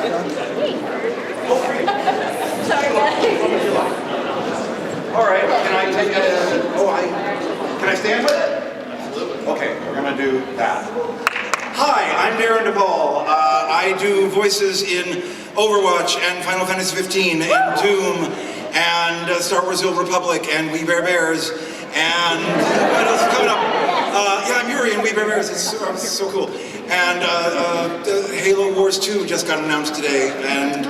Sorry, guys. All right, can I take can I stand with it? Absolutely. Okay, we're gonna do that. Hi, I'm Darin De Paul. I do voices in Overwatch and Final Fantasy 15 and Doom and Star Wars: The Old Republic and We Bare Bears and what else is coming up? Yeah, I'm Yuri in We Bare Bears. It's so cool. And Halo Wars 2 just got announced today, and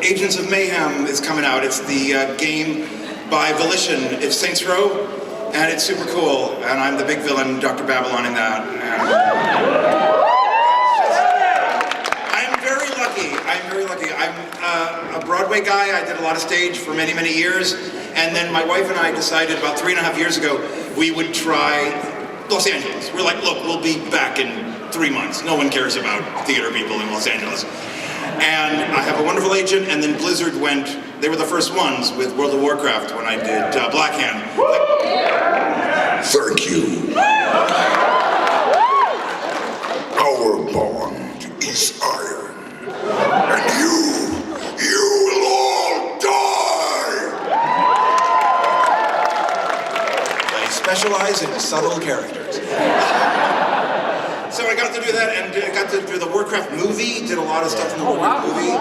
Agents of Mayhem is coming out. It's the game by Volition. It's Saints Row, and it's super cool. And I'm the big villain, Dr. Babylon, in that. And I'm very lucky. I'm a Broadway guy. I did a lot of stage for many, many years. And then my wife and I decided about 3.5 years ago we would try Los Angeles. We're like, look, we'll be back in 3 months. No one cares about theater people in Los Angeles. And I have a wonderful agent, and then Blizzard went, they were the first ones with World of Warcraft when I did Black Hand. Thank you. Our bond is iron. And you will all die! I specialize in subtle characters. So I got to do that, and I got to do the Warcraft movie, did a lot of stuff in the Warcraft movie.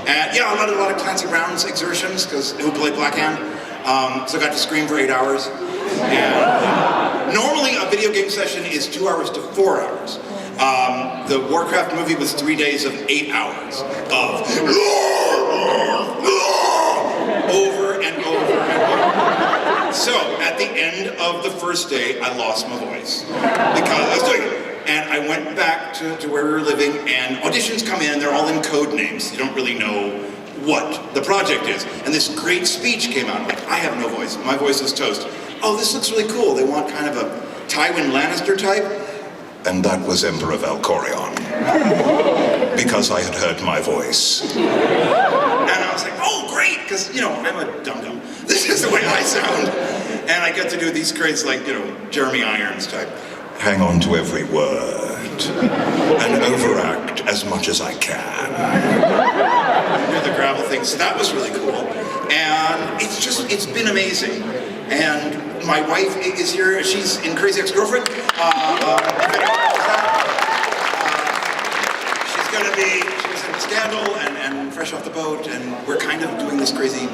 And yeah, a lot of Clancy Brown's exertions, who played Black Hand. So I got to scream for 8 hours. And normally a video game session is 2 hours to 4 hours. The Warcraft movie was 3 days of 8 hours of over and over and over. So at the end of the first day, I lost my voice because I was doing it. And I went back to where we were living, and auditions come in, they're all in code names. You don't really know what the project is. And this great speech came out. I'm like, I have no voice. My voice is toast. Oh, this looks really cool. They want kind of a Tywin Lannister type. And that was Emperor Valkorion. Because I had heard my voice. And I was like, oh, great, because, I'm a dum-dum. This is the way I sound. And I get to do these crazy, Jeremy Irons type. Hang on to every word and overact as much as I can. Do the gravel thing, so that was really cool. And it's been amazing. And my wife is here, she's in Crazy Ex-Girlfriend. She's in Scandal and Fresh Off the Boat, and we're kind of doing this crazy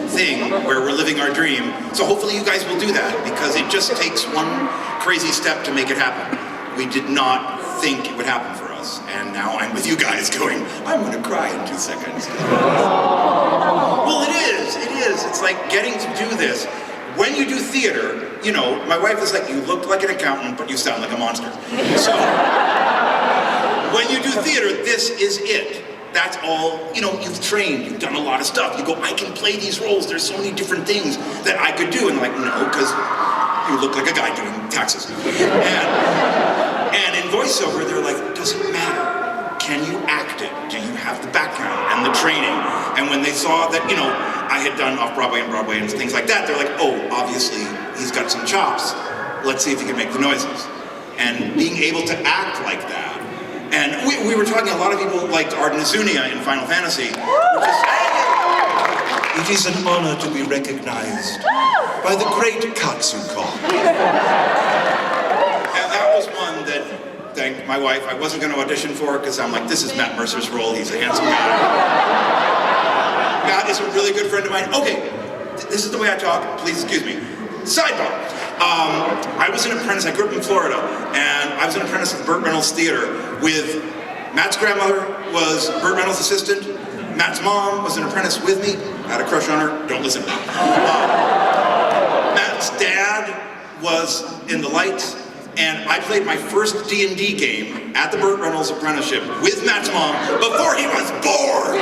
thing where we're living our dream. So hopefully you guys will do that, because it just takes one crazy step to make it happen. We did not think it would happen for us, and now I'm with you guys going, I'm gonna cry in 2 seconds. Well, it is. It's like getting to do this. When you do theater, my wife is like, you look like an accountant, but you sound like a monster. So, when you do theater, this is it. That's all, you've trained, you've done a lot of stuff. You go, I can play these roles, there's so many different things that I could do. And like, no, because you look like a guy doing taxes. And in voiceover, they're like, does it matter? Can you act it? Do you have the background and the training? And when they saw that, I had done off-Broadway and Broadway and things like that, they're like, oh, obviously, he's got some chops. Let's see if he can make the noises. And being able to act like that. And we were talking, a lot of people liked Ardyn in Final Fantasy, it is an honor to be recognized by the great Katsucon. And that was one that, thank my wife, I wasn't going to audition for, because I'm like, this is Matt Mercer's role, he's a handsome guy. Matt is a really good friend of mine. Okay, this is the way I talk, please excuse me. Sidebar. I was an apprentice, I grew up in Florida, and I was an apprentice at Burt Reynolds Theater with, Matt's grandmother was Burt Reynolds' assistant, Matt's mom was an apprentice with me, I had a crush on her, don't listen to me. Matt's dad was in the lights, and I played my first D&D game at the Burt Reynolds apprenticeship with Matt's mom before he was born!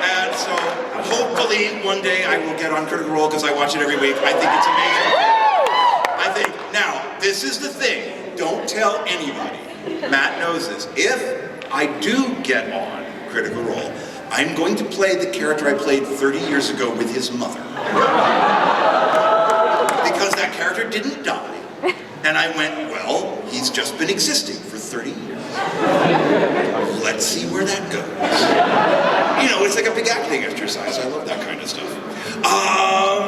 And so, hopefully one day I will get on Critical Role, because I watch it every week. I think it's amazing. Now, this is the thing. Don't tell anybody. Matt knows this. If I do get on Critical Role, I'm going to play the character I played 30 years ago with his mother. Because that character didn't die. And I went, well, he's just been existing for 30 years. let's see where that goes. You know, it's like a big acting exercise. I love that kind of stuff.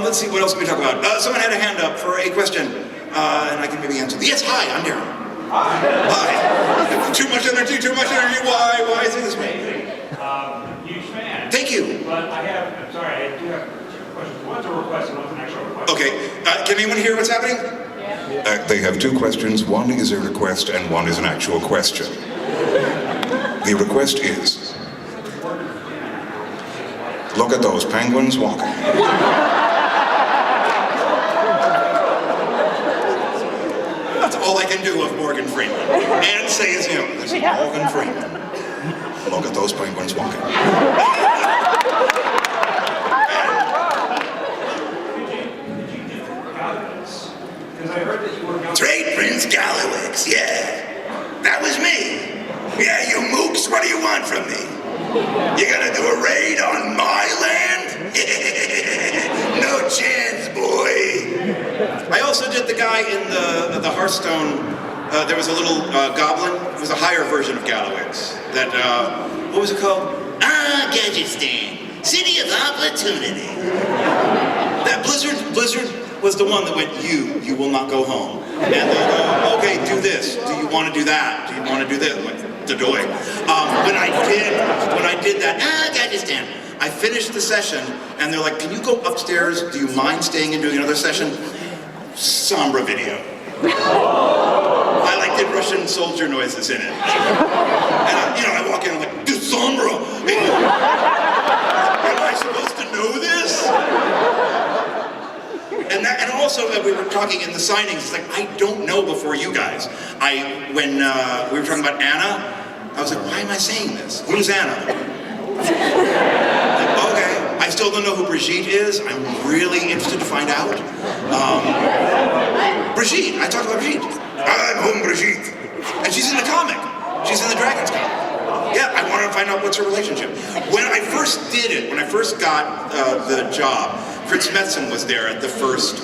Let's see, what else can we talk about? Someone had a hand up for a question, and I can maybe answer. Yes, hi, I'm Darren. Hi. Too much energy, why is it this way? Huge fan. Thank you. But I'm sorry, I do have two questions. One's a request and one's an actual request. Okay, can anyone hear what's happening? They have two questions. One is a request and one is an actual question. The request is, look at those penguins walking. That's all I can do of Morgan Freeman. And say his name. This is Morgan Freeman. Look at those penguins walking. Because I heard that you were Trade Prince Gallowix, yeah. That was me. Yeah, you mooks, what do you want from me? You gonna do a raid on my land? No chance, boy. I also did the guy in the Hearthstone. There was a little goblin. It was a higher version of Gallowix. That, what was it called? Gadgetstan. City of Opportunity. That Blizzard was the one that went, you will not go home. And they'll go, okay, do this. Do you want to do that? Do you want to do this? I'm like, Dadoy. When I did that, Gadgetstan, I finished the session, and they're like, can you go upstairs? Do you mind staying and doing another session? Sombra video. I did Russian soldier noises in it. And I walk in, I'm like, dude, Sombra! Am I supposed to know this? And also, we were talking in the signings, it's like, I don't know before you guys. When we were talking about Anna, I was like, why am I saying this? Who's Anna? Okay, I still don't know who Brigitte is. I'm really interested to find out. Brigitte, I talked about Brigitte. I'm home, Brigitte. And she's in the comic. She's in the Dragons comic. Yeah, I wanted to find out what's her relationship. When I first did it, when I first got the job, Fritz Metzen was there at the first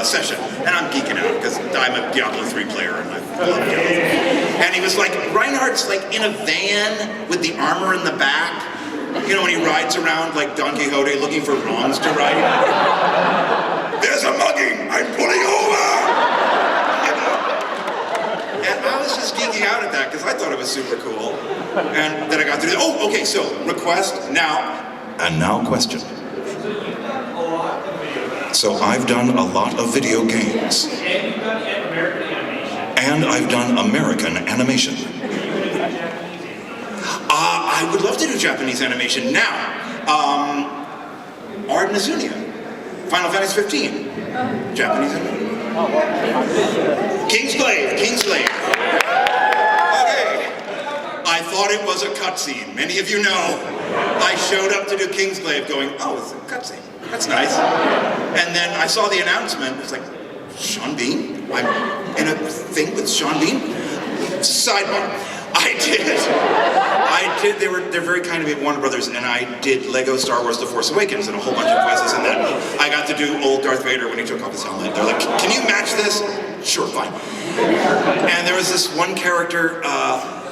session, and I'm geeking out because I'm a Diablo 3 player and I love Diablo 3. And he was like, Reinhardt's like in a van with the armor in the back. You know, when he rides around like Don Quixote looking for wrongs to right. There's a mugging. I'm pulling over. And I was just geeking out at that because I thought it was super cool. And then I got through the, okay, so request now. And now question. So I've done a lot of video games. And you've done American animation. And I've done American animation. I would love to do Japanese animation now. Ardyn Final Fantasy 15. Japanese animation. Kingsglaive. Okay. I thought it was a cutscene. Many of you know. I showed up to do Kingsglaive going, oh, it's a cutscene. That's nice. And then I saw the announcement. It's like, Sean Bean? I'm in a thing with Sean Bean? Sidebar. I did. They're very kind to me at Warner Brothers, and I did Lego Star Wars: The Force Awakens and a whole bunch of voices in that. I got to do old Darth Vader when he took off his helmet. They're like, can you match this? Sure, fine. And there was this one character,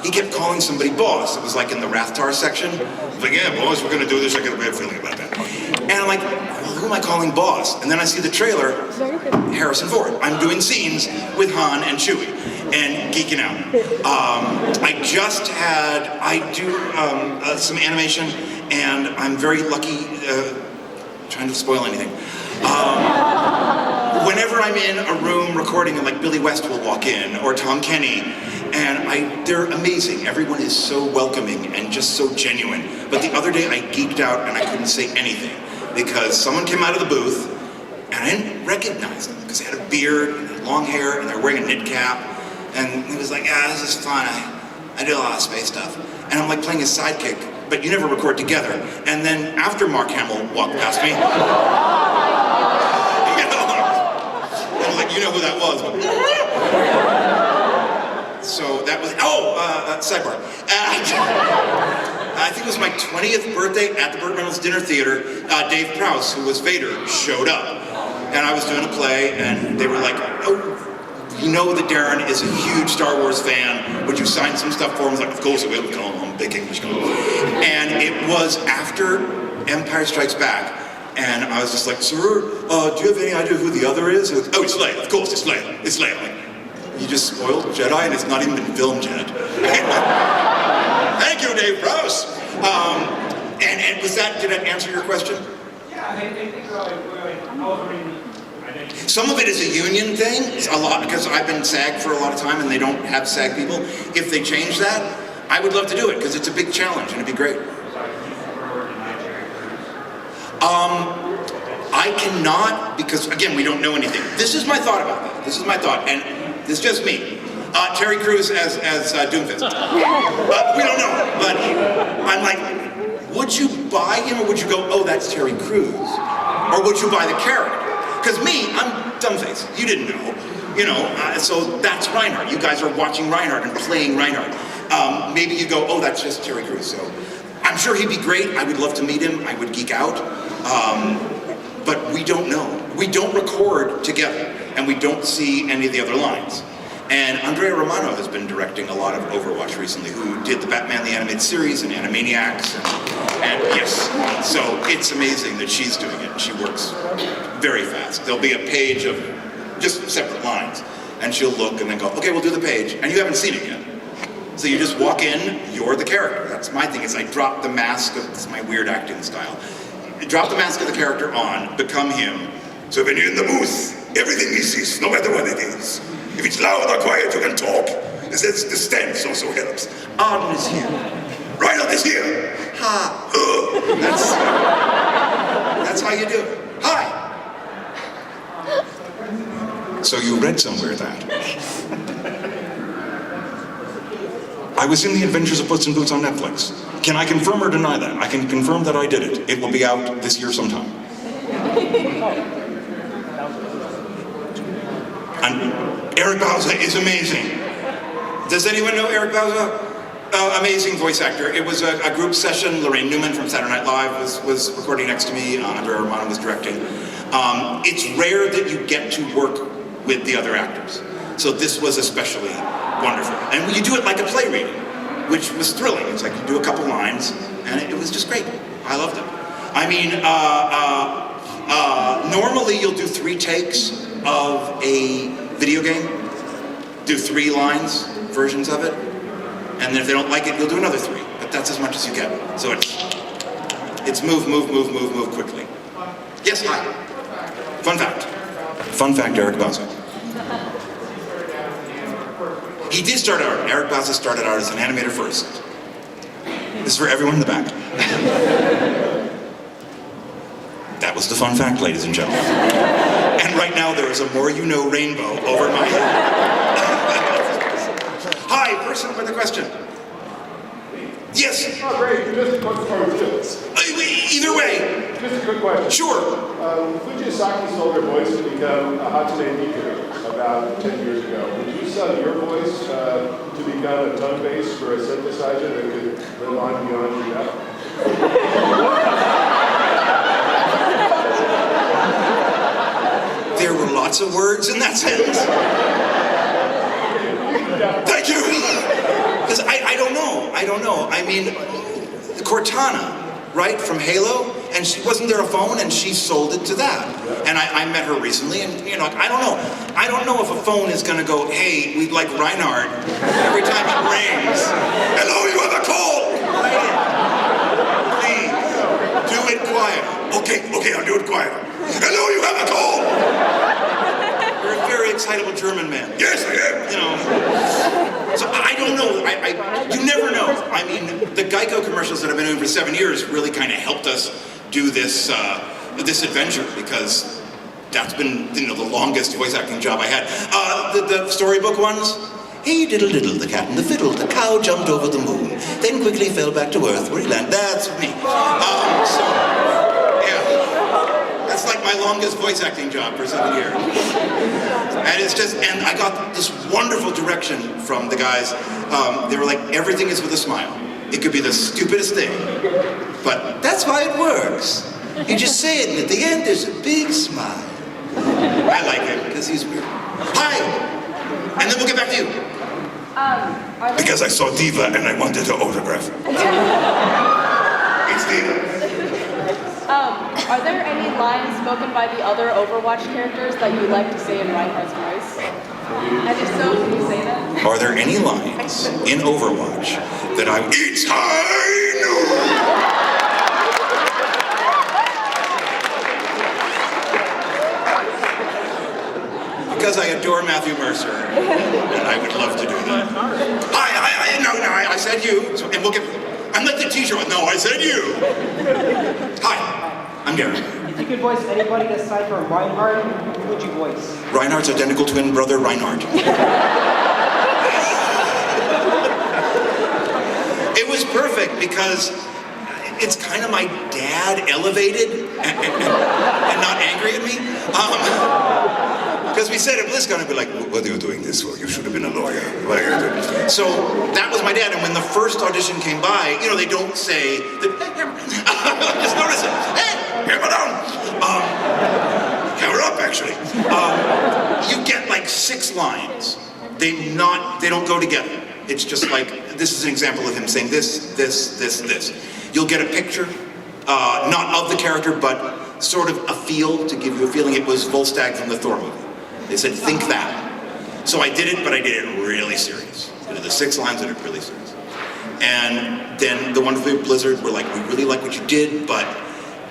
he kept calling somebody boss. It was like in the Rathtar section. I was like, yeah, boss, we're gonna do this. I got a bad feeling about that. And I'm like, well, who am I calling boss? And then I see the trailer, Harrison Ford. I'm doing scenes with Han and Chewie and geeking out. I do some animation, and I'm very lucky, trying to spoil anything. Whenever I'm in a room recording, and like Billy West will walk in, or Tom Kenny, and they're amazing. Everyone is so welcoming and just so genuine. But the other day I geeked out and I couldn't say anything because someone came out of the booth and I didn't recognize them because they had a beard and they had long hair and they were wearing a knit cap. And he was like, yeah, this is fun. I do a lot of space stuff. And I'm like playing his sidekick, but you never record together. And then after Mark Hamill walked past me, I'm like, you know who that was. So that was, sidebar. I think it was my 20th birthday at the Burt Reynolds Dinner Theater. Dave Prowse, who was Vader, showed up. And I was doing a play, and they were like, oh, you know that Darin is a huge Star Wars fan. Would you sign some stuff for him? He's like, of course I will. I'm a big English guy. And it was after Empire Strikes Back, and I was just like, sir, do you have any idea who the other is? Like, oh, it's Leia. Of course, it's Leia. It's Leia. I'm like, you just spoiled Jedi, and it's not even been filmed yet. Thank you, Dave Prowse. And was that, did that answer your question? Yeah, I think so. Some of it is a union thing, a lot, because I've been SAG for a lot of time and they don't have SAG people. If they change that, I would love to do it because it's a big challenge and it'd be great. I cannot, because again, we don't know anything. This is my thought about that. This is my thought, and this is just me. Terry Crews as Doomfist. We don't know, but I'm like, would you buy him or would you go, oh, that's Terry Crews? Or would you buy the character? Because me, I'm dumbface. You didn't know, so that's Reinhardt. You guys are watching Reinhardt and playing Reinhardt. Maybe you go, oh, that's just Terry Crews. So I'm sure he'd be great. I would love to meet him. I would geek out. But we don't know. We don't record together, and we don't see any of the other lines. And Andrea Romano has been directing a lot of Overwatch recently, who did the Batman the Animated Series and Animaniacs, and yes, so it's amazing that she's doing it. She works very fast. There'll be a page of just separate lines, and she'll look and then go, okay, we'll do the page, and you haven't seen it yet. So you just walk in, you're the character. That's my thing, is I drop the mask of, this is my weird acting style. Drop the mask of the character on, become him. So when you're in the booth, everything he sees, no matter what it is. If it's loud or quiet, you can talk. The stance also helps. Ardyn is here. Reinhardt is here. Ha. That's how you do it. Hi. So you read somewhere that I was in The Adventures of Puss in Boots on Netflix. Can I confirm or deny that? I can confirm that I did it. It will be out this year sometime. And Eric Bauza is amazing. Does anyone know Eric Bauza? Amazing voice actor. It was a group session. Lorraine Newman from Saturday Night Live was recording next to me. Andrea Romano was directing. It's rare that you get to work with the other actors. So this was especially wonderful. And you do it like a play reading, which was thrilling. It's like you do a couple lines, and it was just great. I loved it. I mean, normally you'll do 3 takes of a video game, do 3 lines, versions of it, and then if they don't like it, you'll do another 3. But that's as much as you get. So it's move quickly. Yes, hi. Fun fact. Fun fact, Eric Bauza. He did start out, Eric Bauza started out as an animator first. This is for everyone in the back. That was the fun fact, ladies and gentlemen. And right now there is a more you know rainbow over my head. Hi, person with a question. Yes? Oh, great. Just a quick question. Either way. Just a quick question. Sure. Fujisaki sold her voice to become a Hatsune Miku about 10 years ago. Would you sell your voice to become a tone base for a synthesizer that could live on beyond your death? There were lots of words in that sentence. Thank you. Because I don't know. I mean, Cortana, right, from Halo, and wasn't there a phone, and she sold it to that. And I met her recently, and I don't know. I don't know if a phone is going to go, hey, we'd like Reinhardt every time it rings. Hello, you have a call. Please, do it quiet. Okay, I'll do it quiet. Hello, you have a call. You're a very excitable German man. Yes, I am. So I don't know. You never know. I mean, the Geico commercials that I've been doing for 7 years really kind of helped us do this adventure, because that's been the longest voice acting job I had. The storybook ones. Hey diddle diddle, the cat and the fiddle, the cow jumped over the moon, then quickly fell back to earth where he landed. That's me. That's like my longest voice acting job for 7 years. And I got this wonderful direction from the guys. They were like, everything is with a smile. It could be the stupidest thing, but that's why it works. You just say it, and at the end, there's a big smile. I like him, because he's weird. Hi! and then we'll get back to you. Are there, Because I saw Diva and I wanted to autograph her. It's Diva. are there any lines spoken by the other Overwatch characters that you like to say in Reinhardt's voice? And if so, can you say that? Are there any lines in Overwatch that I... It's high noon! Because I adore Matthew Mercer, and I would love to do that. I said you, so, and we'll get... I'm not the teacher. No, I said you. Hi, I'm Darren. If you could voice anybody aside from Reinhardt, who would you voice? Reinhardt's identical twin brother, Reinhardt. It was perfect because it's kind of my dad elevated and not angry at me. Because we said at BlizzCon, I'd be like, what are you doing this for? You should have been a lawyer. What are you doing? So that was my dad, and when the first audition came by, you know, they don't say, just notice it. Hey, hammer down. Hammer up, actually. You get like 6 lines. They don't go together. It's just like, this is an example of him saying this. You'll get a picture, not of the character, but sort of a feel, to give you a feeling. It was Volstagg from the Thor movie. They said, think that. So I did it, but I did it really serious. The 6 lines I did really serious. And then the wonderful people at Blizzard were like, we really like what you did, but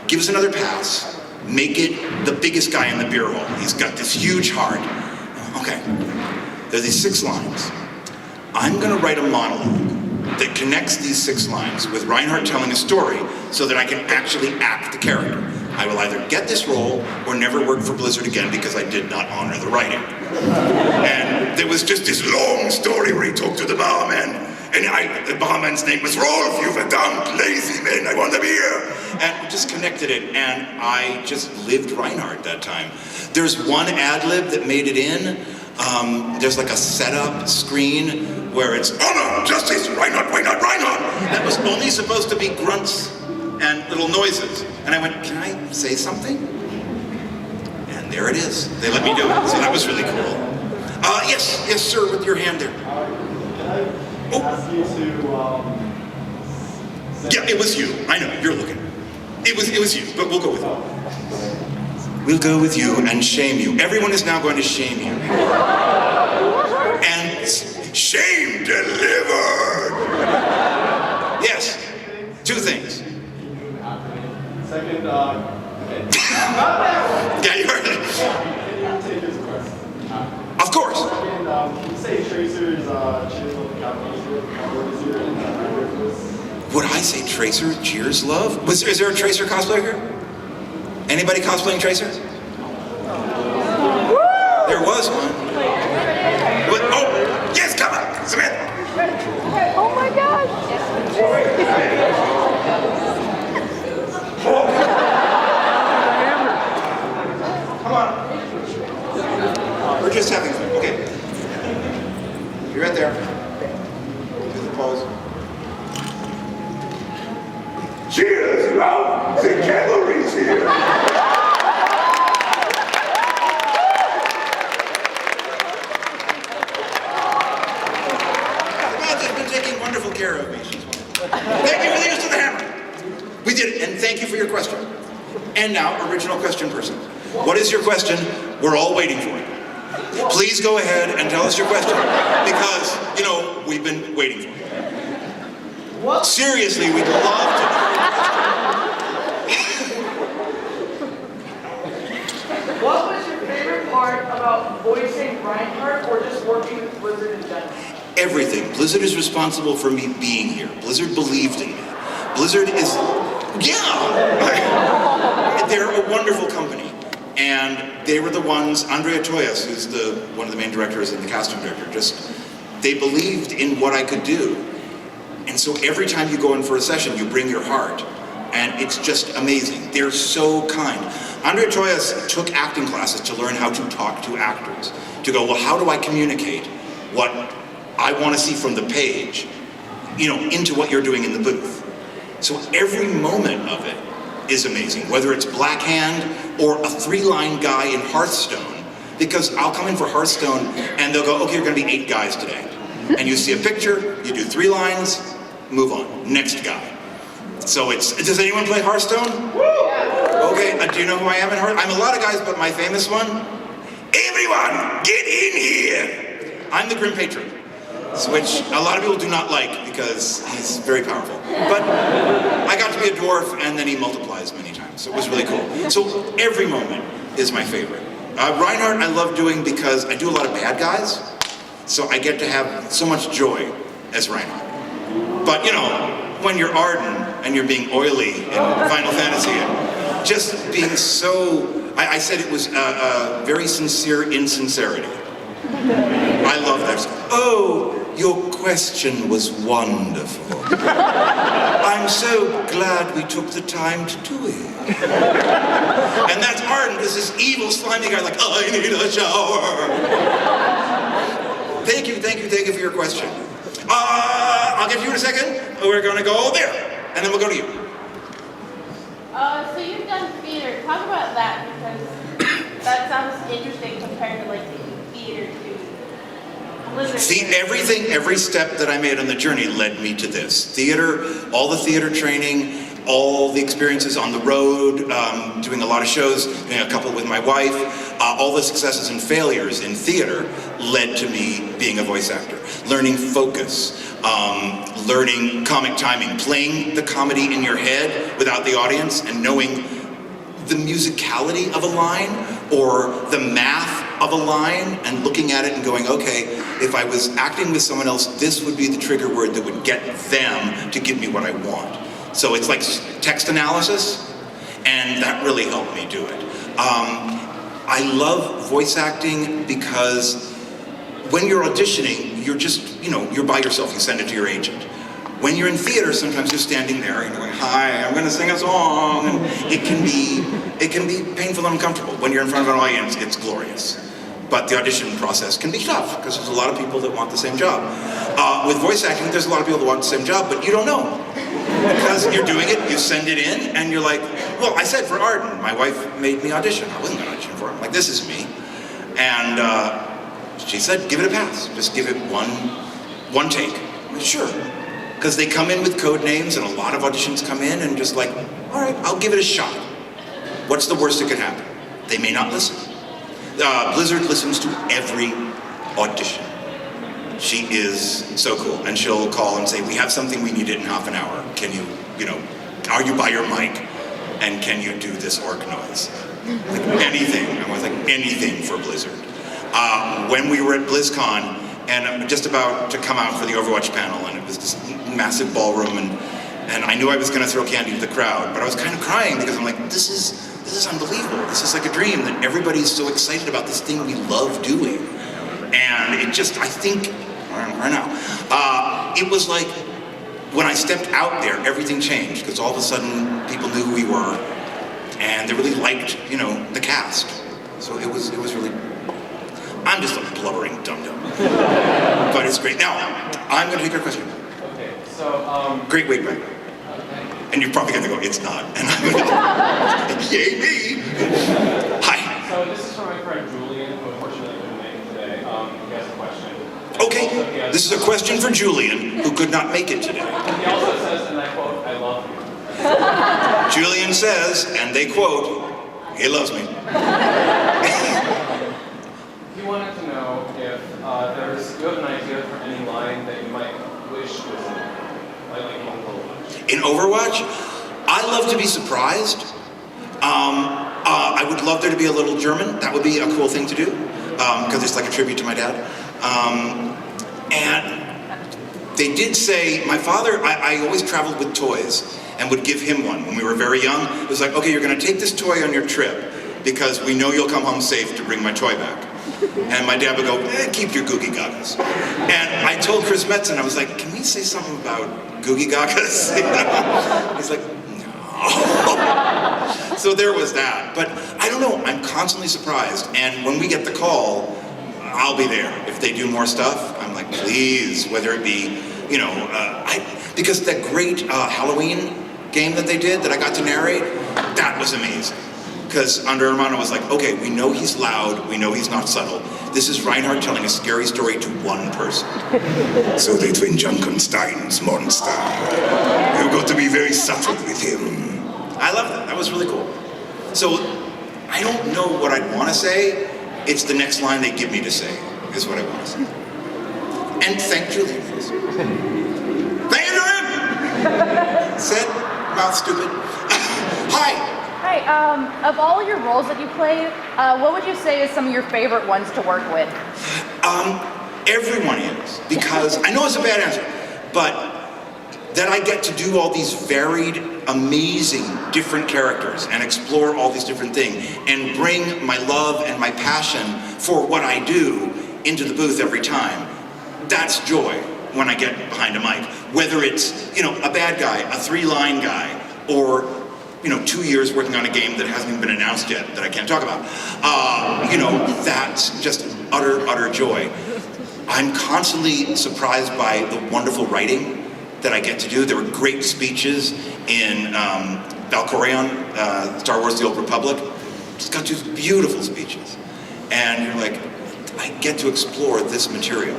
give us another pass. Make it the biggest guy in the beer hall. He's got this huge heart. Okay. There's these 6 lines. I'm gonna write a monologue that connects these 6 lines with Reinhardt telling a story so that I can actually act the character. I will either get this role or never work for Blizzard again because I did not honor the writing. And there was just this long story where he talked to the barman. And the barman's name was Rolf. You've a dumb, lazy man. I want to be here. And we just connected it, and I just lived Reinhardt that time. There's one ad-lib that made it in. There's like a setup screen where it's Honor, justice, Reinhardt. that was only supposed to be grunts and little noises. And I went, can I say something? And there it is. They let me do it. So that was really cool. Yes, sir, with your hand there. Can I ask you to, Yeah, it was you. I know, you're looking. It was you, but we'll go with you. We'll go with you and shame you. Everyone is now going to shame you. And Shame delivered. yes, 2 things. second, Yeah, you heard it. take this question. Of course. Second, can you say Tracer's cheers on the Capcom this year in Would I say Tracer, cheers, love? Is there a Tracer cosplayer here? Anybody cosplaying Tracer? There was one. Oh, yes, come on, Samantha. Oh my gosh! Come on. We're just having fun. Okay. You're right there. Do the pose. Cheers, Ralph. The cavalry's here. Samantha's been taking wonderful care of me. She's wonderful. Thank you for the use of the hammer. We did it, and thank you for your question. And now, original question person. What is your question? We're all waiting for it. Please go ahead and tell us your question, because, you know, we've been waiting for it. Seriously, we'd love to know. What was your favorite part about voicing Reinhardt or just working with Blizzard in general? Everything. Blizzard is responsible for me being here. Blizzard believed in me. Blizzard is, they're a wonderful company. And they were the ones, Andrea Toyas, who's one of the main directors and the casting director, they believed in what I could do. And so every time you go in for a session, you bring your heart. And it's just amazing. They're so kind. Andrea Toyas took acting classes to learn how to talk to actors. To go, well, how do I communicate what I want to see from the page, into what you're doing in the booth? So every moment of it is amazing. Whether it's Black Hand or a 3-line guy in Hearthstone Because I'll come in for Hearthstone and they'll go, okay, you're gonna be 8 guys today. And you see a picture, you do 3 lines, move on, next guy. So does anyone play Hearthstone? Okay, do you know who I am in Hearthstone? I'm a lot of guys, but my famous one? Everyone, get in here! I'm the Grim Patron, which a lot of people do not like because he's very powerful. But I got to be a dwarf and then he multiplies many times, so it was really cool. So every moment is my favorite. Reinhardt I love doing because I do a lot of bad guys, so I get to have so much joy as Reinhardt. But you know, when you're Ardyn and you're being oily in Final Fantasy, and just being so, I said it was very sincere insincerity. I love that. Oh, your question was wonderful. I'm so glad we took the time to do it. And that's Ardyn, is this evil, slimy guy like, I need a shower. Thank you for your question. I'll get to you in a second. We're gonna go there, and then we'll go to you. So you've done theater. Talk about that, because that sounds interesting compared to like taking theater to Blizzard. See, every step that I made on the journey led me to this. Theater, all the theater training, all the experiences on the road, doing a lot of shows, doing a couple with my wife, all the successes and failures in theater led to me being a voice actor. Learning focus, learning comic timing, playing the comedy in your head without the audience and knowing the musicality of a line or the math of a line and looking at it and going, okay, if I was acting with someone else, this would be the trigger word that would get them to give me what I want. So it's like text analysis, and that really helped me do it. I love voice acting because when you're auditioning, you're just, you're by yourself, you send it to your agent. When you're in theater, sometimes you're standing there and you're going, hi, I'm gonna sing a song, and it can be painful and uncomfortable. When you're in front of an audience, it's glorious. But the audition process can be tough, because there's a lot of people that want the same job. With voice acting, there's a lot of people that want the same job, but you don't know. Because you're doing it, you send it in, and you're like, well, I said for Ardyn, my wife made me audition. I wasn't gonna audition for him. Like, this is me. And she said, give it a pass. Just give it one take. I'm like, sure. Because they come in with code names, and a lot of auditions come in, and just like, all right, I'll give it a shot. What's the worst that could happen? They may not listen. Blizzard listens to every audition. She is so cool, and she'll call and say, we have something, we need it in half an hour. Can you, are you by your mic? And can you do this orc noise? Like anything, I was like anything for Blizzard. When we were at BlizzCon, and I'm just about to come out for the Overwatch panel, and it was this massive ballroom, and I knew I was gonna throw candy to the crowd, but I was kind of crying because I'm like, this is unbelievable. This is like a dream that everybody's so excited about this thing we love doing. And it just, I think, right now, it was like, when I stepped out there, everything changed, because all of a sudden, people knew who we were, and they really liked, the cast. So it was really, I'm just a blubbering dum-dum. But it's great. Now, I'm gonna take your question. Okay, so, Great wig back. And you're probably gonna go, it's not. And I'm gonna, yay me! Hi. so this is from my friend Julian, who unfortunately couldn't make it today. He has a question. Okay, this is a question for Julian, who could not make it today. He also says, and I quote, I love you. Julian says, and they quote, he loves me. He wanted to know if you have an idea for any line that you might wish was like in Overwatch. In Overwatch, I love to be surprised. I would love there to be a little German. That would be a cool thing to do, because it's like a tribute to my dad. And they did say, my father, I always traveled with toys and would give him one when we were very young. It was like, okay, you're gonna take this toy on your trip because we know you'll come home safe to bring my toy back. And my dad would go, keep your Googie Gagas. And I told Chris Metzen, I was like, can we say something about Googie Gagas? He's like, no. So there was that. But I don't know, I'm constantly surprised. And when we get the call, I'll be there. If they do more stuff, I'm like, please, whether it be, because that great Halloween game that they did that I got to narrate, that was amazing. Because Under Armando was like, okay, we know he's loud, we know he's not subtle. This is Reinhardt telling a scary story to one person. So the twin Junkenstein's monster. You got to be very subtle with him. I love that. That was really cool. So I don't know what I'd want to say. It's the next line they give me to say, is what I want to say. And thank Julian for this. Thank you, Julian! Said, mouth stupid. Hi. Hi, of all your roles that you play, what would you say is some of your favorite ones to work with? Everyone is, because I know it's a bad answer, but that I get to do all these varied, amazing, different characters and explore all these different things and bring my love and my passion for what I do into the booth every time. That's joy when I get behind a mic. Whether it's, a bad guy, a 3-line guy, or 2 years working on a game that hasn't even been announced yet that I can't talk about. That's just utter joy. I'm constantly surprised by the wonderful writing that I get to do. There were great speeches in Valkorion, Star Wars The Old Republic. Just got two beautiful speeches. And you're like, I get to explore this material.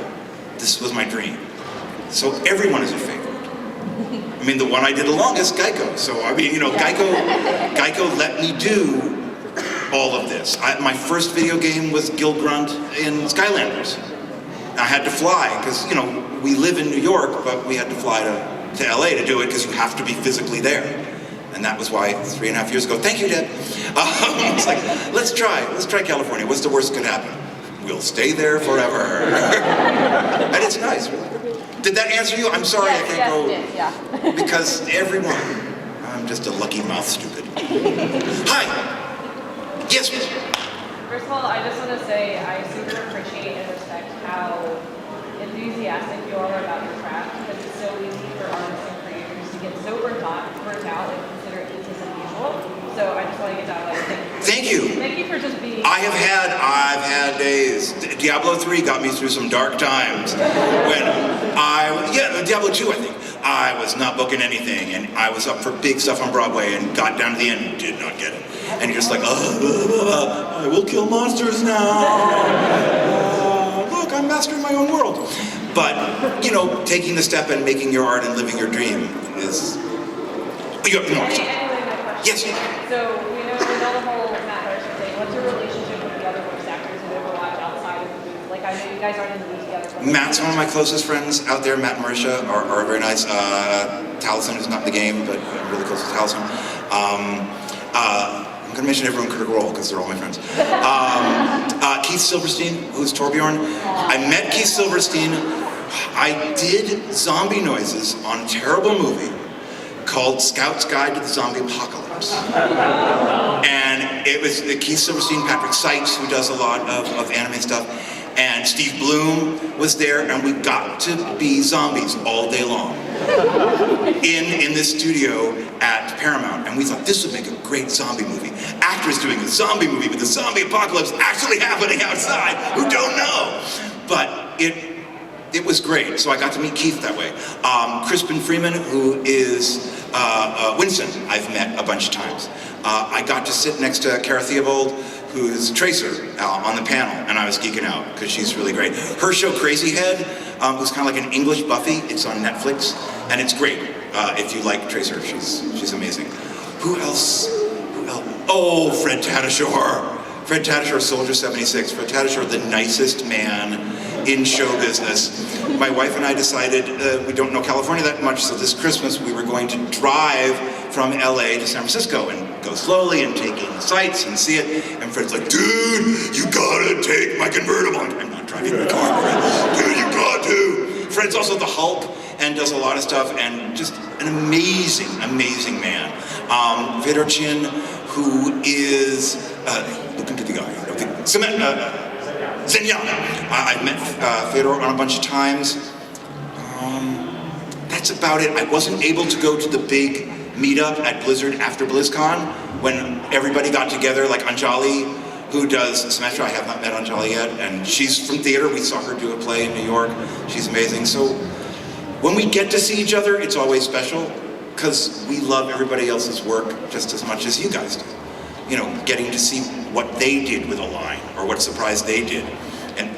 This was my dream. So everyone is a favorite. I mean, the one I did the longest, Geico. So, Geico let me do all of this. My first video game was Gil Grunt in Skylanders. I had to fly, because, we live in New York, but we had to fly to LA to do it, because you have to be physically there. And that was why 3.5 years ago, thank you, Deb. It's like, let's try California. What's the worst that could happen? We'll stay there forever. And it's nice, really. Did that answer you? I'm sorry I can't go. Yeah. Because everyone, I'm just a lucky mouth stupid. Hi. Yes. First of all, I just want to say I super appreciate and respect how enthusiastic you are about your craft, because it's so easy for artists and creators to get so burnt out and consider it as unusual. So I just want to get that out. Thank you. Thank you for just being. I've had days. Diablo 3 got me through some dark times. When Diablo 2, I think. I was not booking anything, and I was up for big stuff on Broadway, and got down to the end and did not get it. And you're just like, I will kill monsters now. Look, I'm mastering my own world. But, taking the step and making your art and living your dream is. Anyway, my question. Yes. So we know the whole Matt Harrison thing. What's your relationship with the other voice actors in Overwatch outside of the booth? Like, I know you guys aren't in the booth together. Matt's one of my closest friends out there. Matt and Marisha are very nice. Taliesin is not in the game, but I'm really close with Taliesin. I'm going to mention everyone Critical Role because they're all my friends. Keith Silverstein, who's Torbjorn. I met Keith Silverstein. I did zombie noises on a terrible movie called Scout's Guide to the Zombie Apocalypse. And it was Keith Silverstein, Patrick Sykes, who does a lot of anime stuff, and Steve Bloom was there, and we got to be zombies all day long in this studio at Paramount. And we thought this would make a great zombie movie. Actors doing a zombie movie with the zombie apocalypse actually happening outside, who don't know. But it was great, so I got to meet Keith that way. Crispin Freeman, who is Winston, I've met a bunch of times. I got to sit next to Cara Theobald, who's Tracer, on the panel, and I was geeking out, because she's really great. Her show, Crazy Head, was kind of like an English Buffy. It's on Netflix, and it's great. If you like Tracer, she's amazing. Who else? Oh, Fred Tatasciore. Fred Tatasciore, Soldier 76. Fred Tatasciore, the nicest man in show business. My wife and I decided we don't know California that much, so this Christmas we were going to drive from LA to San Francisco and go slowly and take in the sights and see it. And Fred's like, dude, you gotta take my convertible. I'm not driving the car, Fred. Dude, you got to. Fred's also the Hulk and does a lot of stuff, and just an amazing man. Fedor Chin, who is, look into the eye, Zenyatta. I've met Fedor on a bunch of times. That's about it. I wasn't able to go to the big meetup at Blizzard after BlizzCon when everybody got together, like Anjali, who does Symmetra. I have not met Anjali yet, and she's from theater. We saw her do a play in New York. She's amazing. So when we get to see each other, it's always special, because we love everybody else's work just as much as you guys do. getting to see what they did with a line or what surprise they did. And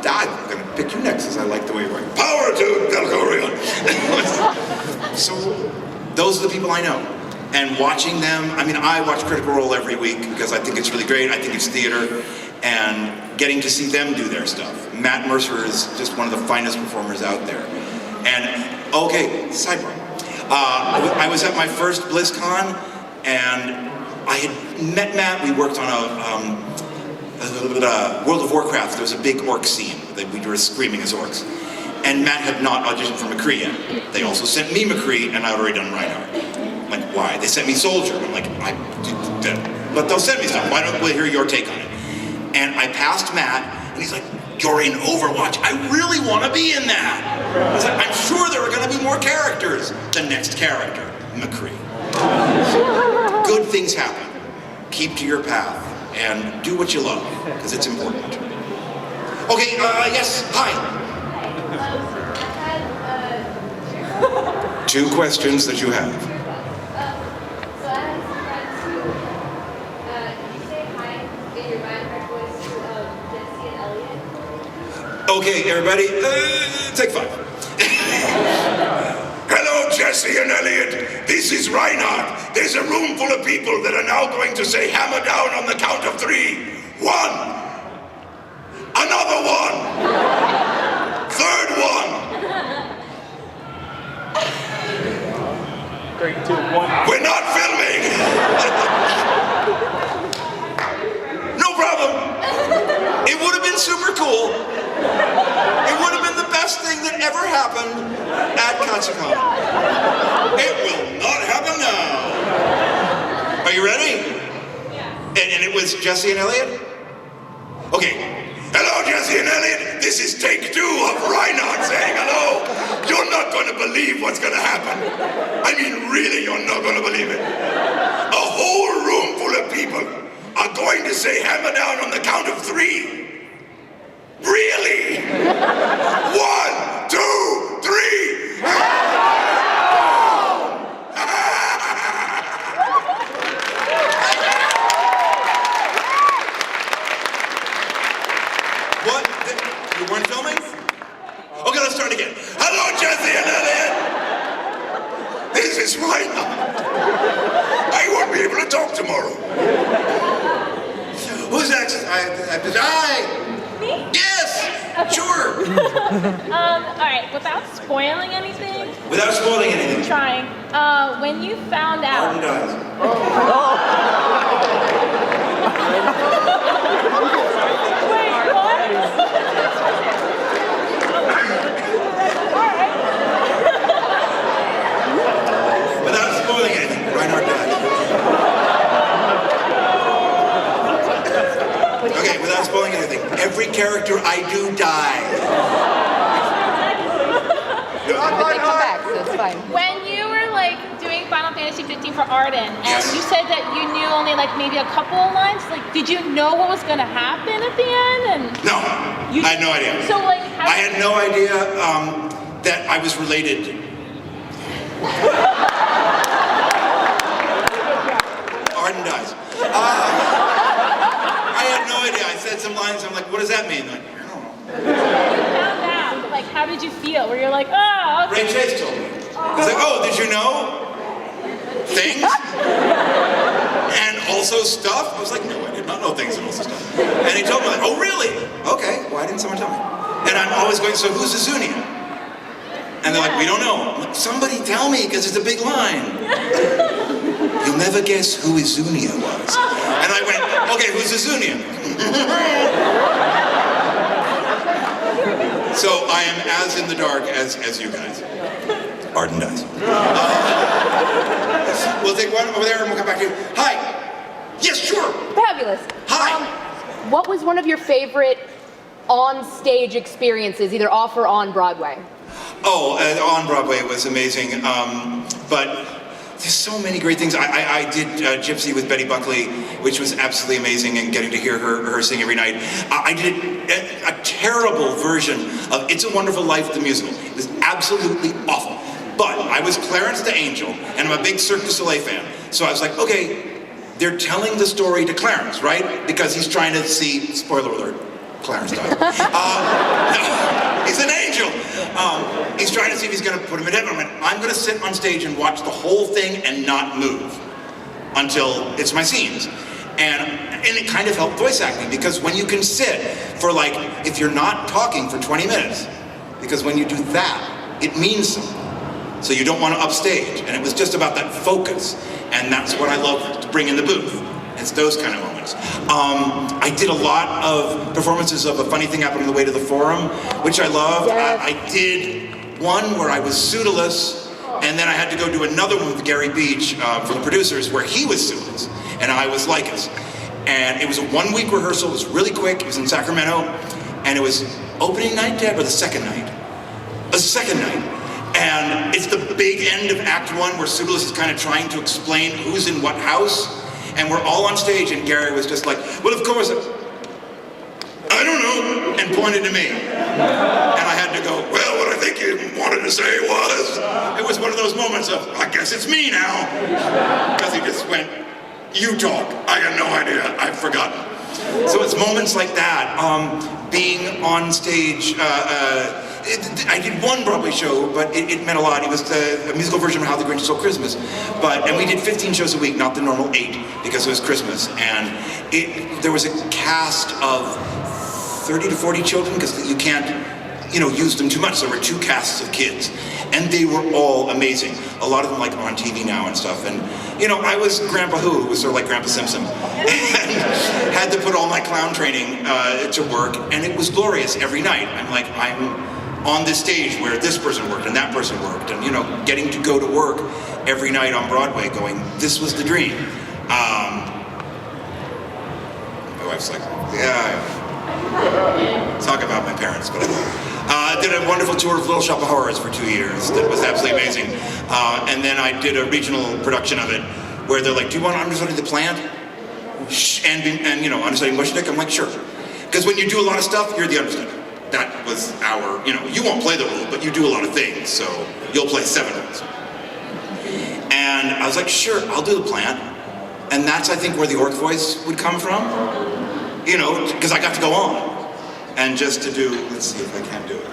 I'm going to pick you next, as I like the way you're going. Power to Del Corleone. So those are the people I know. And watching them, I watch Critical Role every week because I think it's really great. I think it's theater. And getting to see them do their stuff. Matt Mercer is just one of the finest performers out there. And, okay, sidebar. I was at my first BlizzCon, and I had met Matt. We worked on a World of Warcraft. There was a big orc scene that we were screaming as orcs. And Matt had not auditioned for McCree yet. They also sent me McCree, and I'd already done Reinhardt. I'm like, why? They sent me Soldier. I'm like, but they'll send me stuff. Why don't we hear your take on it? And I passed Matt, and he's like, you're in Overwatch. I really want to be in that. I was like, I'm sure there are going to be more characters. The next character, McCree. Good things happen. Keep to your path and do what you love, because it's important. Okay, yes, hi. Two questions that you have. So I have some friends who, you say hi in your Reinhardt voice to Jesse and Elliot. Okay, everybody, take 5. Hello, Jesse and Elliot. This is Reinhardt. There's a room full of people that are now going to say hammer down on the count of 3. 1. Another 1. Third one. 3, 2, 1. We're not filming. No problem. It would have been super cool. It would have been the best thing that ever happened at Katsucon. It will not happen now. Are you ready? Yeah. And it was Jesse and Elliot? Okay. Hello, Jesse and Elliot. This is take 2 of Reinhardt saying hello. You're not going to believe what's going to happen. I mean, really, you're not going to believe it. A whole room full of people are going to say hammer down on the count of 3. Really? 1, 2, 3. What? You weren't filming? Okay, let's start again. Hello, Jesse and Elliot. This is Reinhardt. I won't be able to talk tomorrow. Who's next? I. Me? Yes! Sure! All right, without spoiling anything, Without spoiling anything. trying, when you found out, Ardyn dies. wait, what? Without spoiling anything, Reinhardt dies. Okay, without spoiling anything, every character I do dies. But they come back, so it's fine. When you were like doing Final Fantasy 15 for Ardyn, and Yes. you said that you knew only like maybe a couple of lines, like did you know what was gonna happen at the end? And No, I had no idea. so like how I had no idea that I was related. Ardyn dies. I had no idea. I said some lines. I'm like, what does that mean? Like, I don't know. found out, like how did you feel? Where you're like, oh, okay. Ray Chase told me. He's like, oh, did you know things? And also stuff? I was like, no, I did not know things and also stuff. And he told me, like, oh, really? Okay, why didn't someone tell me? And I'm always going, so who's Azunia? And they're like, we don't know. I'm like, somebody tell me, because it's a big line. You'll never guess who Azunia was. And I went, okay, who's Azunia? So I am as in the dark as you guys. Ardyn dies. We'll take one over there and we'll come back to you. Hi. Yes, sure. Fabulous. Hi. What was one of your favorite on-stage experiences, either off or on Broadway? Oh, on Broadway it was amazing. But there's so many great things. I did Gypsy with Betty Buckley, which was absolutely amazing, and getting to hear her sing every night. I did a terrible version of It's a Wonderful Life, the musical. It was absolutely awful. But I was Clarence the Angel, and I'm a big Cirque du Soleil fan. So I was like, okay, they're telling the story to Clarence, right? Because he's trying to see, spoiler alert, Clarence died. No, he's an angel. He's trying to see if he's going to put him in heaven. I'm going to sit on stage and watch the whole thing and not move until it's my scenes. And it kind of helped voice acting, because when you can sit for like, if you're not talking for 20 minutes, because when you do that, it means something. So you don't want to upstage. And it was just about that focus. And that's what I love to bring in the booth. It's those kind of moments. I did a lot of performances of A Funny Thing Happened on the Way to the Forum, which I loved. Yes. I did one where I was suitless, and then I had to go do another one with Gary Beach for the producers where he was suitless, and I was Lycus. And it was a 1-week rehearsal. It was really quick. It was in Sacramento, and it was opening night, Deb, or the second night? The second night. And it's the big end of Act 1 where Sudeless is kind of trying to explain who's in what house. And we're all on stage, and Gary was just like, well, of course, I don't know, and pointed to me. And I had to go, well, what I think you wanted to say was, it was one of those moments of, I guess it's me now. Because he just went, you talk. I got no idea. I've forgotten. So it's moments like that, being on stage. I did one Broadway show, but it meant a lot. It was a musical version of How the Grinch Stole Christmas. And we did 15 shows a week, not the normal 8, because it was Christmas. And there was a cast of 30 to 40 children, because you can't, use them too much. So there were 2 casts of kids. And they were all amazing. A lot of them like on TV now and stuff. And, I was Grandpa who was sort of like Grandpa Simpson. And had to put all my clown training to work. And it was glorious every night. I'm on this stage where this person worked and that person worked, and getting to go to work every night on Broadway going, this was the dream. My wife's like, yeah, talk about my parents, but I did a wonderful tour of Little Shop of Horrors for 2 years. That was absolutely amazing. And then I did a regional production of it where they're like, do you want to understudy the plant? And understudy Mushnick? I'm like, sure. Because when you do a lot of stuff, you're the understudy. That was our, you won't play the role, but you do a lot of things, so you'll play 7 roles. And I was like, sure, I'll do the plant. And that's, I think, where the orc voice would come from. Because I got to go on. And just to do, let's see if I can do it.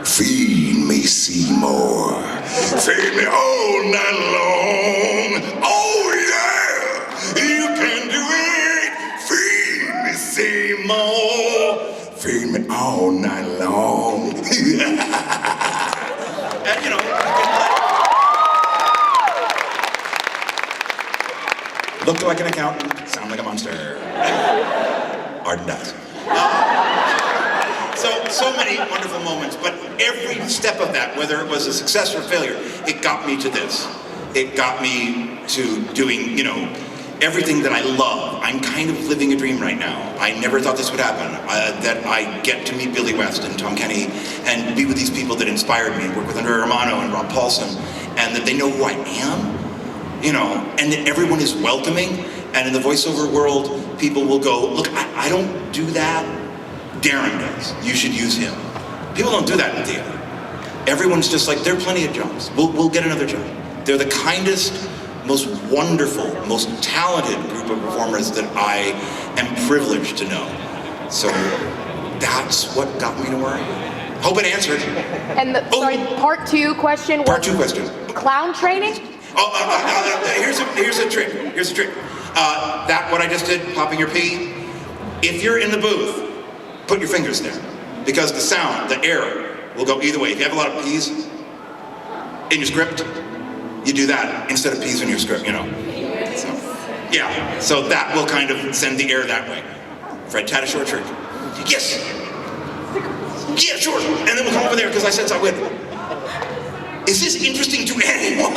Feed me, Seymour. Feed me all night long. Oh, yeah, you can do it. Feed me, Seymour. Feed me all night long. And, looked like an accountant, sound like a monster. Ardyn does. So many wonderful moments, but every step of that, whether it was a success or failure, it got me to this. It got me to doing, everything that I love. I'm kind of living a dream right now. I never thought this would happen, that I get to meet Billy West and Tom Kenny and be with these people that inspired me, and work with Andrea Romano and Rob Paulson, and that they know who I am. And that everyone is welcoming, and in the voiceover world, people will go, look, I don't do that, Darin does, you should use him. People don't do that in theater. Everyone's just like, there are plenty of jobs, we'll get another job. They're the kindest, most wonderful, most talented group of performers that I am privileged to know. So that's what got me to where I am. Hope it answered. And part 2 question. Part 2 question. Clown training? Here's a trick. Here's a trick. That what I just did, popping your pee. If you're in the booth, put your fingers there, because the sound, the air, will go either way. If you have a lot of pees in your script, you do that instead of pees in your script. So that will kind of send the air that way. Fred Tatta's short trick. Yes. Yeah, sure. And then we'll come over there because I said so I would. Is this interesting to anyone?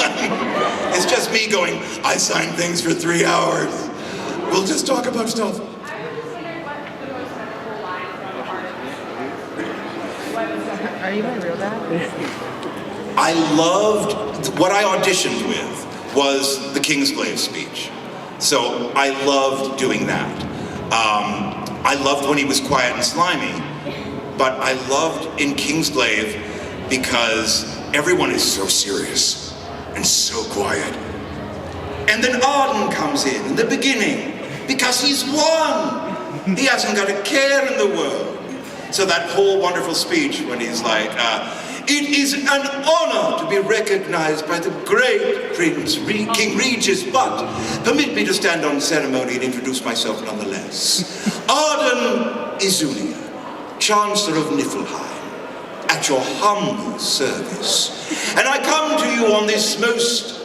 It's just me going, I signed things for 3 hours. We'll just talk about stuff. I was just wondering what the most memorable line from Ardyn. Are you my real dad? I loved, what I auditioned with was the Kingsglaive speech. So I loved doing that. I loved when he was quiet and slimy, but I loved in Kingsglaive because everyone is so serious and so quiet. And then Ardyn comes in the beginning, because he's won. He hasn't got a care in the world. So that whole wonderful speech when he's like, it is an honor to be recognized by the great King Regis, but permit me to stand on ceremony and introduce myself nonetheless. Ardyn Izulia, Chancellor of Niflheim, at your humble service. And I come to you on this most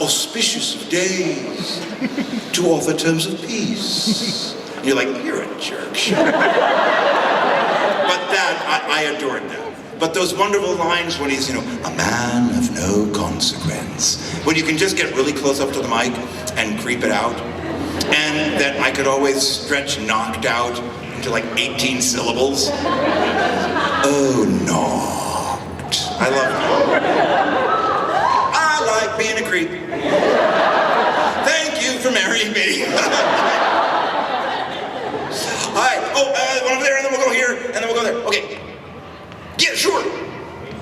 auspicious of days to offer terms of peace. You're like, you're a jerk. But that, I adored that. But those wonderful lines when he's, a man of no consequence. When you can just get really close up to the mic and creep it out. And that I could always stretch knocked out into like 18 syllables. Oh, knocked. I love it. I like being a creep. Thank you for marrying me. All right, one over there, and then we'll go here, and then we'll go there. Okay. Yeah, sure.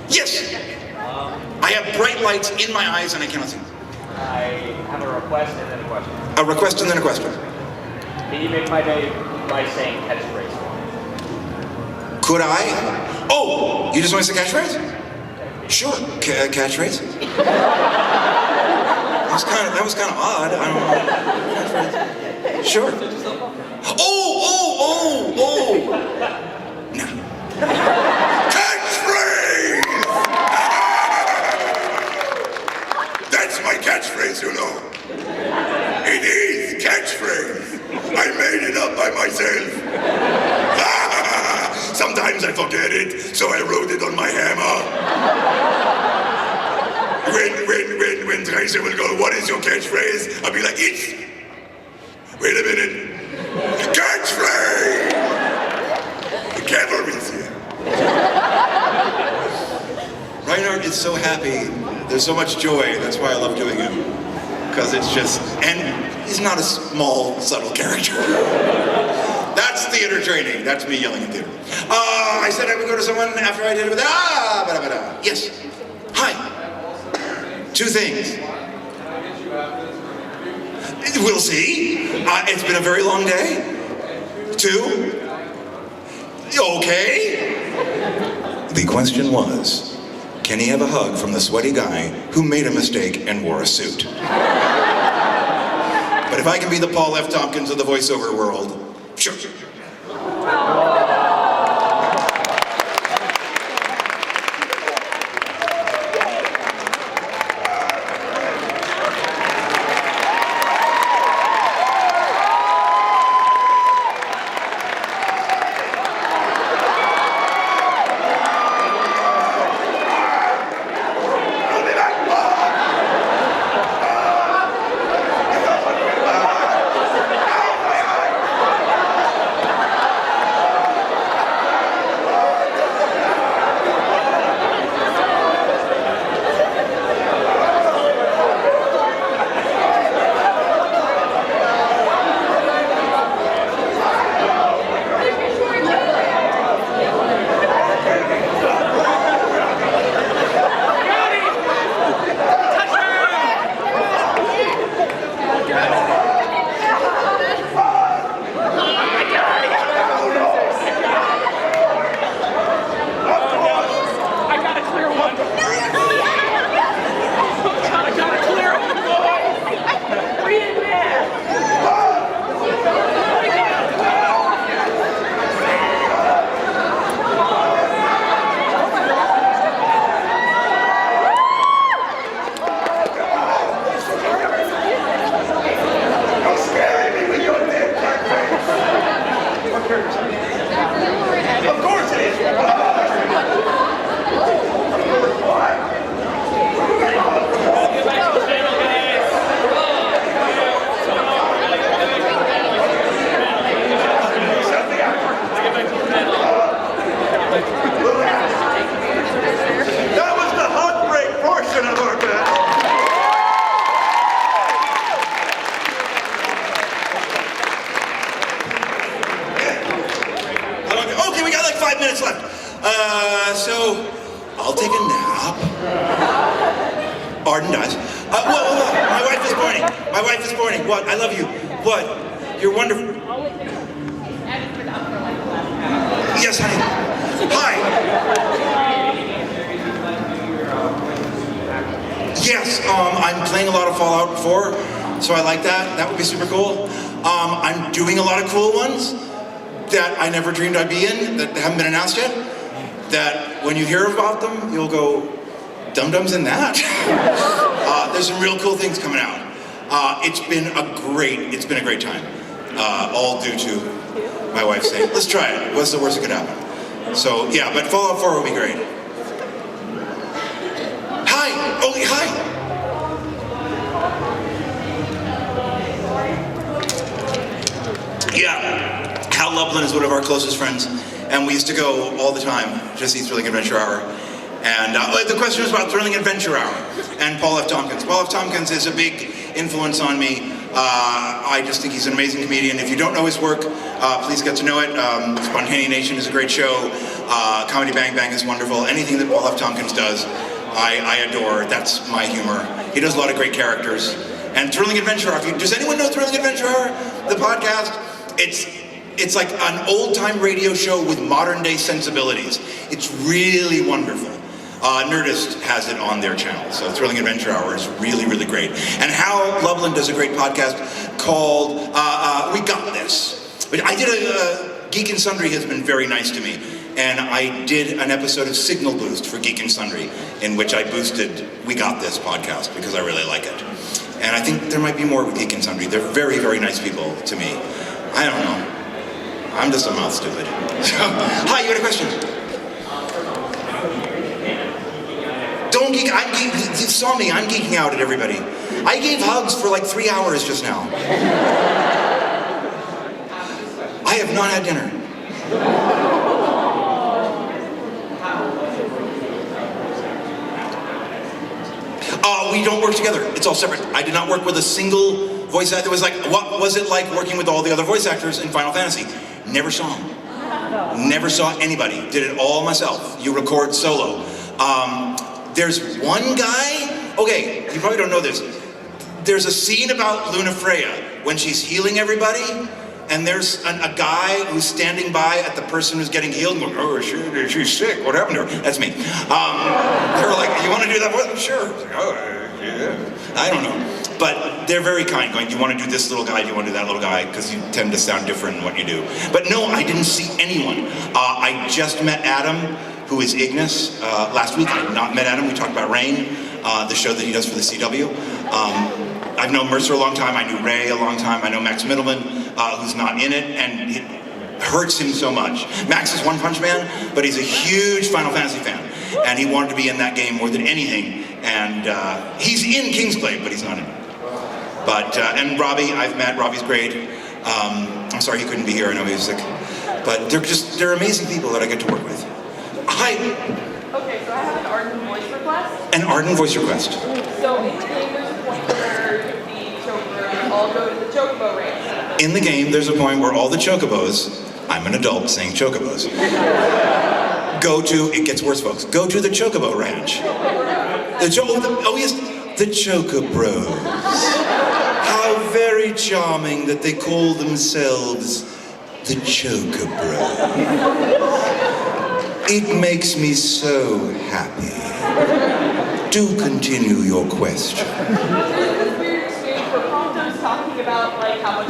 Yes. I have bright lights in my eyes, and I cannot see. I have a request and then a question. A request and then a question. Can you make my day by saying catchphrase? Could I? Oh, you just want to say catchphrase? Sure. Catchphrase? That was kind of odd. I don't know. Catchphrase. Sure. Oh! No. Catchphrase! That's my catchphrase, It is catchphrase. I made it up by myself. Sometimes I forget it, so I wrote it on my hammer. When Tracer will go, what is your catchphrase? I'll be like, it's... Wait a minute. Catchphrase! The cavalry's here. Reinhardt is so happy. There's so much joy. That's why I love doing him. Because it's just... And he's not a small, subtle character. That's theater training. That's me yelling in theater. I said I would go to someone after I did it with... Yes. Hi. 2 things. We'll see. It's been a very long day. 2. Okay. The question was, can he have a hug from the sweaty guy who made a mistake and wore a suit? But if I can be the Paul F. Tompkins of the voiceover world, sure. So I'll take a nap. Ardyn does. My wife is mourning. My wife is mourning. What? I love you. What? You're wonderful. Yes, honey. Hi. Yes, I'm playing a lot of Fallout 4, so I like that. That would be super cool. I'm doing a lot of cool ones that I never dreamed I'd be in, that haven't been announced yet. That when you hear about them, you'll go, Dum-Dum's in that? There's some real cool things coming out. It's been a great time. All due to my wife saying, let's try it. What's the worst that could happen? So yeah, but Fallout 4 will be great. Hi! Oh, hi! Yeah, Hal Lublin is one of our closest friends, and we used to go all the time to see Thrilling Adventure Hour. And the question was about Thrilling Adventure Hour and Paul F. Tompkins. Paul F. Tompkins is a big influence on me. I just think he's an amazing comedian. If you don't know his work, please get to know it. Spontaneous Nation is a great show. Comedy Bang Bang is wonderful. Anything that Paul F. Tompkins does, I adore. That's my humor. He does a lot of great characters. And Thrilling Adventure Hour. Does anyone know Thrilling Adventure Hour, the podcast? It's like an old-time radio show with modern-day sensibilities. It's really wonderful. Nerdist has it on their channel, so Thrilling Adventure Hour is really, really great. And Hal Lublin does a great podcast called We Got This. But I did Geek and Sundry has been very nice to me, and I did an episode of Signal Boost for Geek and Sundry, in which I boosted We Got This podcast because I really like it. And I think there might be more with Geek and Sundry. They're very, very nice people to me. I don't know. I'm just a mouth stupid. Hi, you had a question? Don't geek, you saw me, I'm geeking out at everybody. I gave hugs for like 3 hours just now. I have not had dinner. We don't work together, it's all separate. I did not work with a single voice actor. It was like, what was it like working with all the other voice actors in Final Fantasy? Never saw them. Never saw anybody, did it all myself. You record solo. There's one guy, okay, you probably don't know this. There's a scene about Luna Freya when she's healing everybody, and there's a guy who's standing by at the person who's getting healed and going, oh, she's sick, what happened to her? That's me. They were like, you want to do that? Well, sure. Like, oh, yeah. I don't know. But they're very kind, going, do you want to do this little guy, do you want to do that little guy? Because you tend to sound different in what you do. But no, I didn't see anyone. I just met Adam, who is Ignis, last week. I had not met Adam. We talked about Rain, the show that he does for the CW. I've known Mercer a long time. I knew Ray a long time. I know Max Middleman, who's not in it, and it hurts him so much. Max is One Punch Man, but he's a huge Final Fantasy fan, and he wanted to be in that game more than anything. And he's in Kingsglaive, but he's not in it. But and Robbie, I've met. Robbie's great. I'm sorry he couldn't be here. I know he was sick, but they're amazing people that I get to work with. Hi. Okay, so I have an Ardyn voice request. An Ardyn voice request. So in the game, there's a point where the chocobos all go to the chocobo ranch. In the game, there's a point where all the chocobos, I'm an adult saying chocobos, go to, it gets worse folks, go to the chocobo ranch. The chocobros. How very charming that they call themselves the chocobros. It makes me so happy. Do continue your question.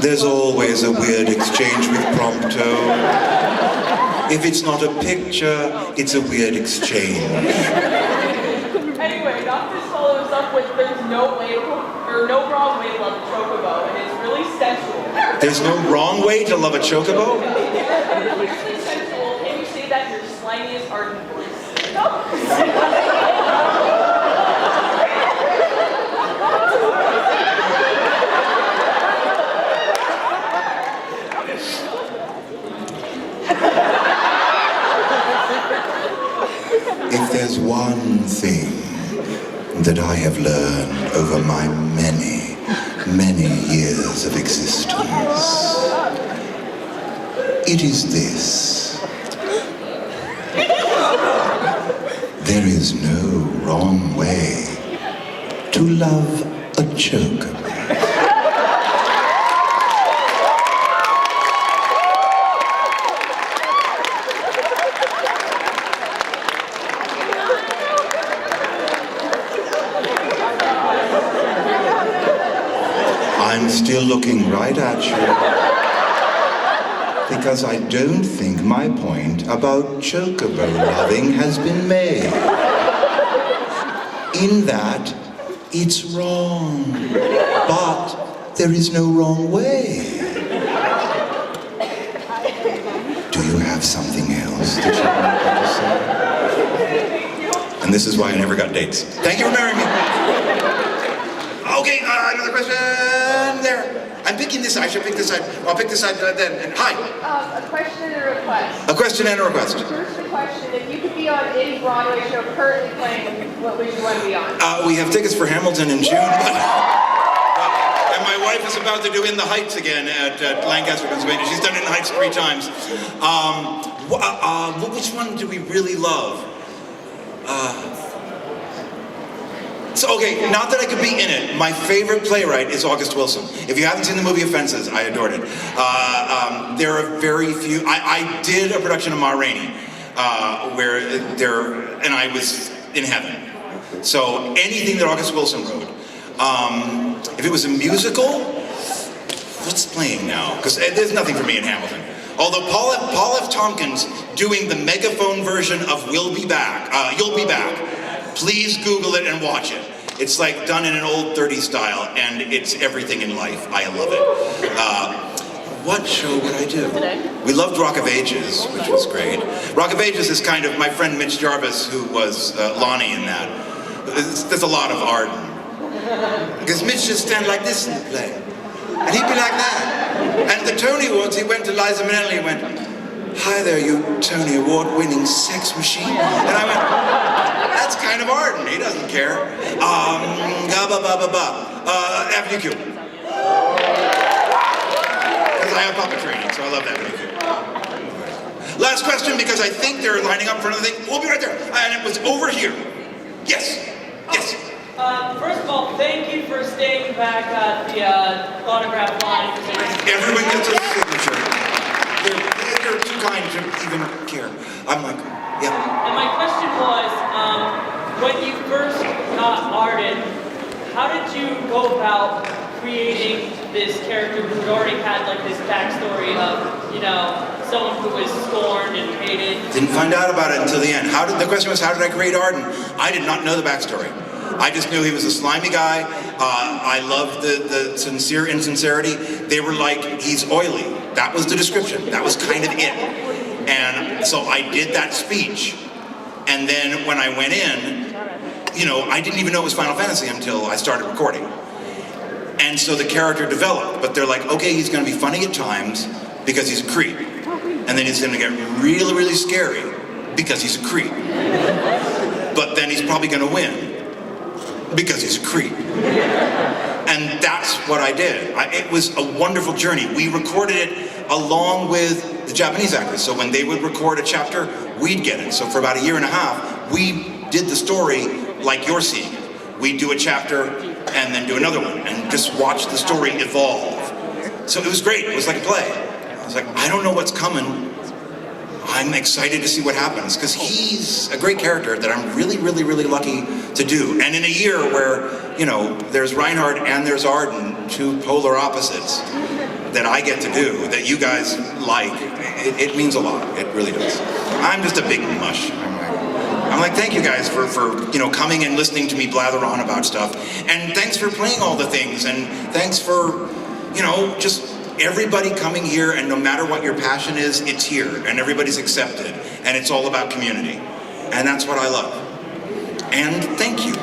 There's always a weird exchange with Prompto. If it's not a picture, it's a weird exchange. Anyway, Doctor follows up with there's no wrong way to love a chocobo, and it's really sensual. There's no wrong way to love a chocobo? It's really sensual. Can you say that in your slimiest Ardyn voice? If there's one thing that I have learned over my many, many years of existence, it is this. There is no wrong way to to love a choker? I'm still looking right at you because I don't think my point about chocobo loving has been made. In that, it's wrong, but there is no wrong way. Do you have something else that you want to say? And this is why I never got dates. Thank you for marrying me. Okay, another question there. I'm picking this side. I should pick this side. I'll pick this side then. And hi. A question and a request. A question and a request. First the question, if you could be on any Broadway show currently playing, what would you want to be on? We have tickets for Hamilton in June. And my wife is about to do In the Heights again at Lancaster, Pennsylvania. She's done In the Heights 3 times. Which one do we really love? So, okay, not that I could be in it. My favorite playwright is August Wilson. If you haven't seen the movie Offenses, I adored it. There are very few. I did a production of Ma Rainey, and I was in heaven. So anything that August Wilson wrote. If it was a musical, what's playing now? Because there's nothing for me in Hamilton. Although Paul F. Tompkins doing the megaphone version of You'll Be Back. Please Google it and watch it. It's like done in an old 30s style, and it's everything in life. I love it. What show would I do? We loved Rock of Ages, which was great. Rock of Ages is kind of my friend Mitch Jarvis, who was Lonnie in that. There's a lot of Ardyn. Because Mitch just stand like this in the play. And he'd be like that. And at the Tony Awards, he went to Liza Minnelli and went, "Hi there, you Tony Award-winning sex machine." And I went, "That's kind of Ardyn. He doesn't care." Avenue Q. Because I have puppet training, so I love Avenue Q. Last question, because I think they're lining up for another thing. We'll be right there. And it was over here. Yes. Yes. First of all, thank you for staying back at the autograph line. Everyone gets a signature. They're too kind to even care. I'm like, yeah. And my question was, when you first got Ardyn, how did you go about creating this character who already had like this backstory of, someone who was scorned and hated? Didn't find out about it until the end. The question was, how did I create Ardyn? I did not know the backstory. I just knew he was a slimy guy. I loved the sincere insincerity. They were like, he's oily. That was the description. That was kind of it. And so I did that speech. And then when I went in, I didn't even know it was Final Fantasy until I started recording. And so the character developed. But they're like, okay, he's going to be funny at times because he's a creep. And then he's going to get really, really scary because he's a creep. But then he's probably going to win because he's a creep. And that's what I did. It was a wonderful journey. We recorded it along with the Japanese actors. So when they would record a chapter, we'd get it. So for about a year and a half, we did the story like you're seeing it. We'd do a chapter and then do another one and just watch the story evolve. So it was great. It was like a play. I was like, I don't know what's coming. I'm excited to see what happens, because he's a great character that I'm really, really, really lucky to do. And in a year where, there's Reinhardt and there's Ardyn, two polar opposites that I get to do, that you guys like, it means a lot. It really does. I'm just a big mush. I'm like, thank you guys for coming and listening to me blather on about stuff. And thanks for playing all the things. And thanks for, just everybody coming here, and no matter what your passion is, it's here, and everybody's accepted, and it's all about community. And that's what I love. And thank you.